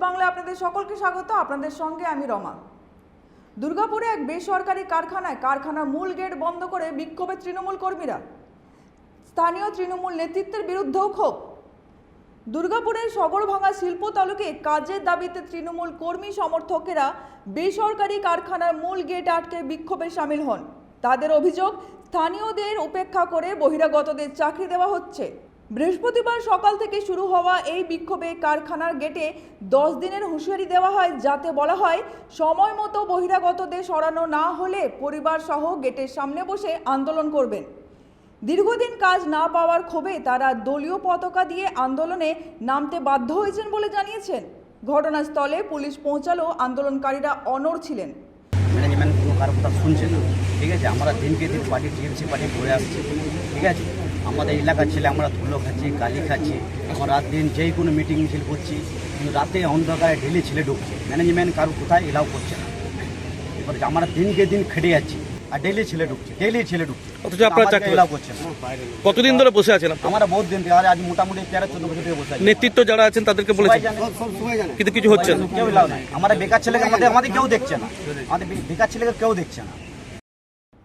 বাংলায় আপনাদের সকলকে স্বাগত। আপনাদের সঙ্গে আমি রমা। দুর্গাপুরে এক বেসরকারি কারখানার মূল গেট বন্ধ করে বিক্ষোভে তৃণমূল কর্মীরা। স্থানীয় তৃণমূল নেতৃত্বের বিরুদ্ধেও ক্ষোভ। দুর্গাপুরের সগরভাঙ্গা শিল্প তালুকে কাজের দাবিতে তৃণমূল কর্মী সমর্থকেরা বেসরকারি কারখানার মূল গেট আটকে বিক্ষোভে সামিল হন। তাদের অভিযোগ, স্থানীয়দের উপেক্ষা করে বহিরাগতদের চাকরি দেওয়া হচ্ছে। বৃহস্পতিবার সকাল থেকে শুরু হওয়া এই বিক্ষোভে কারখানার গেটে 10 দিনের হুঁশিয়ারি দেওয়া হয়, যাতে বলা হয় সময় মতো বহিরাগতদের সরানো না হলে পরিবার সহ গেটের সামনে বসে আন্দোলন করবেন। দীর্ঘদিন কাজ না পাওয়ার ক্ষোভে তারা দলীয় পতাকা দিয়ে আন্দোলনে নামতে বাধ্য হয়েছেন বলে জানিয়েছেন। ঘটনাস্থলে পুলিশ পৌঁছালো, আন্দোলনকারীরা অনড় ছিলেন। ম্যানেজমেন্ট কোনো কারো কথা শুনছে না, ঠিক আছে। আমরা দিনকে দিন পার্টি টিএমসি পার্টি করে আসছি, ঠিক আছে। আমাদের এলাকার ছেলে আমরা ধুলো খাচ্ছি, গালি খাচ্ছি, আমরা রাত দিন যেই কোনো মিটিং মিছিল করছি, কিন্তু রাতে অন্ধকারে ঢেলে ছেলে ঢুকছে। ম্যানেজমেন্ট কারো কোথায় এলাও করছে না। এবারে আমরা দিনকে দিন খেটে যাচ্ছি আর ডেইলি ছেলে ঢুকছে। অথচ আপনারা চাকরি এলাও করছে না। কতদিন ধরে বসে আছেন? আমরা বহুত দিন থেকে, আজ মোটামুটি 13-14 বছর থেকে বসে আছি। নেতৃত্ব যারা আছেন তাদেরকে বলেছেন, কিন্তু কিছু হচ্ছে না। কেউ এলাও নাই। আমরা বেকার ছেলেকে আমাদের কেউ দেখছে না, আমাদের বেকার ছেলেকে কেউ দেখছে না।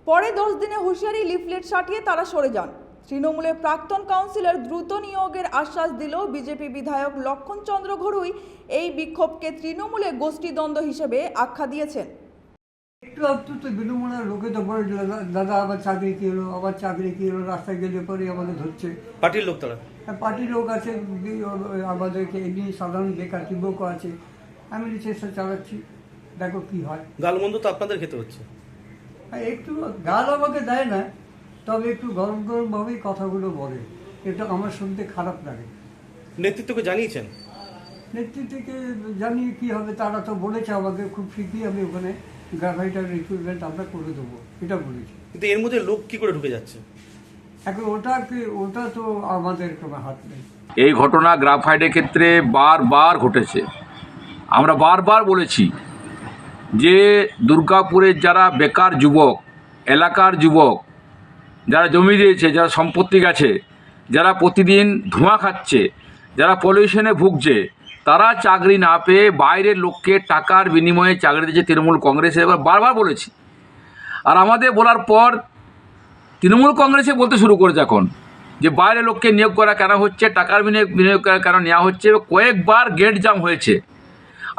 পরে 10 দিনে হুঁশিয়ারি লিফলেট সাটিয়ে তারা সরে যান। তৃণমূলের প্রাক্তন কাউন্সিলর দ্রুত নিয়োগের আশ্বাস দিল বিজেপি বিধায়ক লক্ষণ চন্দ্র ঘড়ুই এই বিক্ষোভকে তৃণমূলের গোষ্ঠীদ্বন্দ্ব হিসেবে আখ্যা দিয়েছেন। একটু তো বিলম্বনা, লোকে তো বলে দাদা আবার চাকরি কি হলো, আবার চাকরি কি হলো, রাস্তায় গেলে পরে আমাদের ধরছে। পার্টির লোক তারা, পার্টির লোক আছে, আমাদেরকে এমনি সাধারণ বেকার যুবকও আছে। আমি চেষ্টা চালাচ্ছি, দেখো কি হয়। গালমন্দ তো আপনাদের খেতে হচ্ছে। একটু গাল আমাকে দেয় না, তবে একটু গরম গরমভাবেই কথাগুলো বলে, এটা আমার শুনতে খারাপ লাগে। নেতৃত্বকে জানিয়েছেন? নেতৃত্বকে জানিয়ে কি হবে, তারা তো বলেছে আমাকে খুব শীঘ্রই আমি ওখানে গ্রাফাইটার রিক্রুটমেন্ট আমরা করে দেবো, এটা বলেছি। কিন্তু এর মধ্যে লোক কি করে ঢুকে যাচ্ছে? এখন ওটা তো আমাদের কোনো হাত নেই। এই ঘটনা গ্রাফাইটের ক্ষেত্রে বারবার ঘটেছে। আমরা বারবার বলেছি যে দুর্গাপুরের যারা বেকার যুবক, এলাকার যুবক, যারা জমি দিয়েছে, যারা সম্পত্তি গেছে, যারা প্রতিদিন ধোঁয়া খাচ্ছে, যারা পলিউশনে ভুগছে, তারা চাকরি না পেয়ে বাইরের লোককে টাকার বিনিময়ে চাকরি দিয়েছে তৃণমূল কংগ্রেসে। এবার বারবার বলেছি, আর আমাদের বলার পর তৃণমূল কংগ্রেসে বলতে শুরু করেছে এখন যে বাইরের লোককে নিয়োগ করা কেন হচ্ছে, টাকার বিনিয়োগ করা কেন নেওয়া হচ্ছে। কয়েকবার গেট জাম হয়েছে,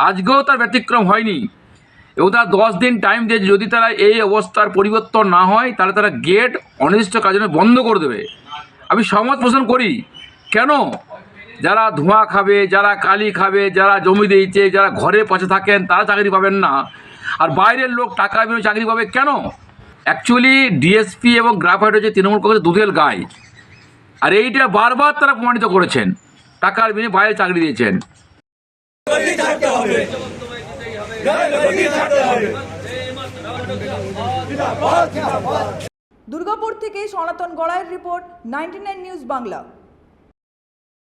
আজকেও তার ব্যতিক্রম হয়নি। এবং তারা 10 দিন টাইম দিয়েছে, যদি তারা এই অবস্থার পরিবর্তন না হয় তাহলে তারা গেট অনির্দিষ্টকালের জন্য বন্ধ করে দেবে। আমি সহমত পোষণ করি। কেন? যারা ধোঁয়া খাবে, যারা কালি খাবে, যারা জমি দিয়েছে, যারা ঘরে পাশে থাকেন, তারা চাকরি পাবেন না, আর বাইরের লোক টাকা বিনিয়োগে চাকরি পাবে কেন? অ্যাকচুয়ালি ডিএসপি এবং গ্রাফাইট হচ্ছে তৃণমূল কংগ্রেসের দুধেল গাই, আর এইটা বারবার তারা প্রমাণিত করেছেন, টাকার বিনিময়ে বাইরে চাকরি দিয়েছেন। দুর্গাপুর থেকে সনাতন গড়াইয়ের রিপোর্ট, 99 নিউজ বাংলা।